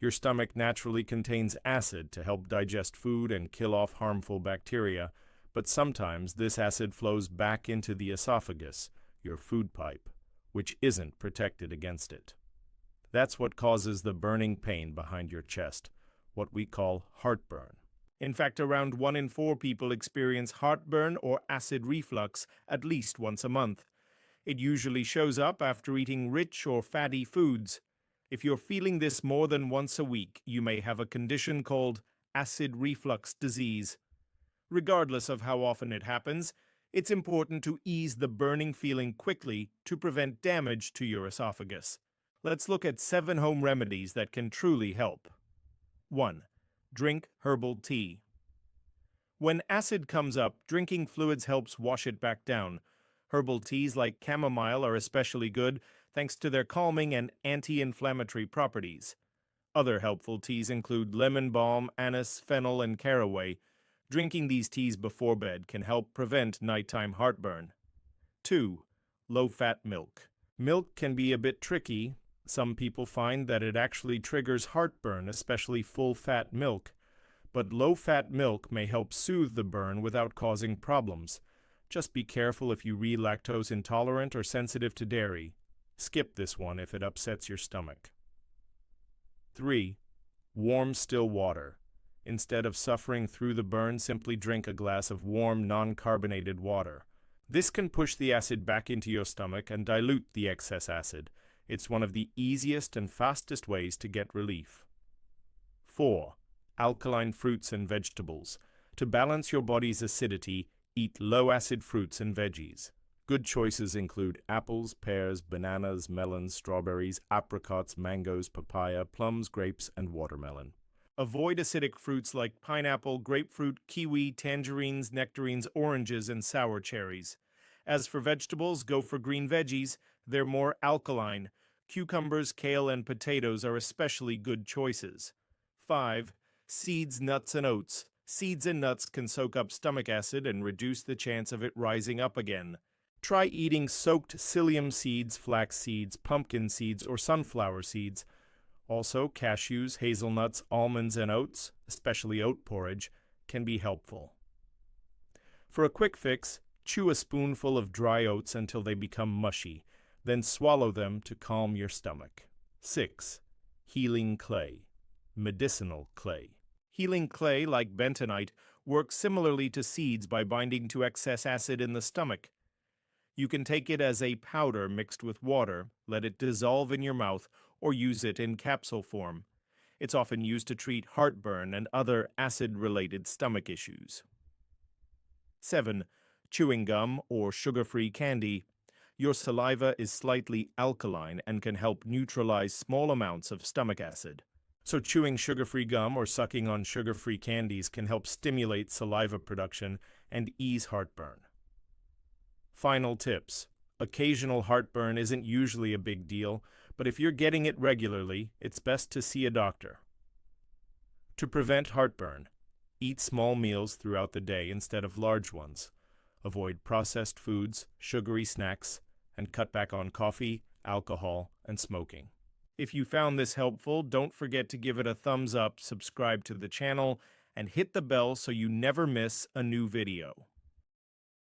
Your stomach naturally contains acid to help digest food and kill off harmful bacteria, but sometimes this acid flows back into the esophagus, your food pipe, which isn't protected against it. That's what causes the burning pain behind your chest, what we call heartburn. In fact, around 1 in 4 people experience heartburn or acid reflux at least once a month. It usually shows up after eating rich or fatty foods. If you're feeling this more than once a week, you may have a condition called acid reflux disease. Regardless of how often it happens, it's important to ease the burning feeling quickly to prevent damage to your esophagus. Let's look at 7 home remedies that can truly help. 1. Drink herbal tea. When acid comes up, drinking fluids helps wash it back down. Herbal teas like chamomile are especially good thanks to their calming and anti-inflammatory properties. Other helpful teas include lemon balm, anise, fennel, and caraway. Drinking these teas before bed can help prevent nighttime heartburn. 2. Low-fat milk. Milk can be a bit tricky. Some people find that it actually triggers heartburn, especially full-fat milk. But low-fat milk may help soothe the burn without causing problems. Just be careful if you're lactose intolerant or sensitive to dairy. Skip this one if it upsets your stomach. 3. Warm still water. Instead of suffering through the burn, simply drink a glass of warm, non-carbonated water. This can push the acid back into your stomach and dilute the excess acid. It's one of the easiest and fastest ways to get relief. 4. Alkaline fruits and vegetables. To balance your body's acidity, eat low-acid fruits and veggies. Good choices include apples, pears, bananas, melons, strawberries, apricots, mangoes, papaya, plums, grapes, and watermelon. Avoid acidic fruits like pineapple, grapefruit, kiwi, tangerines, nectarines, oranges, and sour cherries. As for vegetables, go for green veggies. They're more alkaline. Cucumbers, kale, and potatoes are especially good choices. 5. Seeds, nuts, and oats. Seeds and nuts can soak up stomach acid and reduce the chance of it rising up again. Try eating soaked psyllium seeds, flax seeds, pumpkin seeds, or sunflower seeds. Also, cashews, hazelnuts, almonds, and oats, especially oat porridge, can be helpful. For a quick fix, chew a spoonful of dry oats until they become mushy, then swallow them to calm your stomach. 6. Healing clay. Medicinal clay. Healing clay, like bentonite, works similarly to seeds by binding to excess acid in the stomach. You can take it as a powder mixed with water, let it dissolve in your mouth, or use it in capsule form. It's often used to treat heartburn and other acid-related stomach issues. 7. Chewing gum or sugar-free candy. Your saliva is slightly alkaline and can help neutralize small amounts of stomach acid. So chewing sugar-free gum or sucking on sugar-free candies can help stimulate saliva production and ease heartburn. Final tips. Occasional heartburn isn't usually a big deal, but if you're getting it regularly, it's best to see a doctor. To prevent heartburn, eat small meals throughout the day instead of large ones. Avoid processed foods, sugary snacks, and cut back on coffee, alcohol, and smoking. If you found this helpful, don't forget to give it a thumbs up, subscribe to the channel, and hit the bell so you never miss a new video.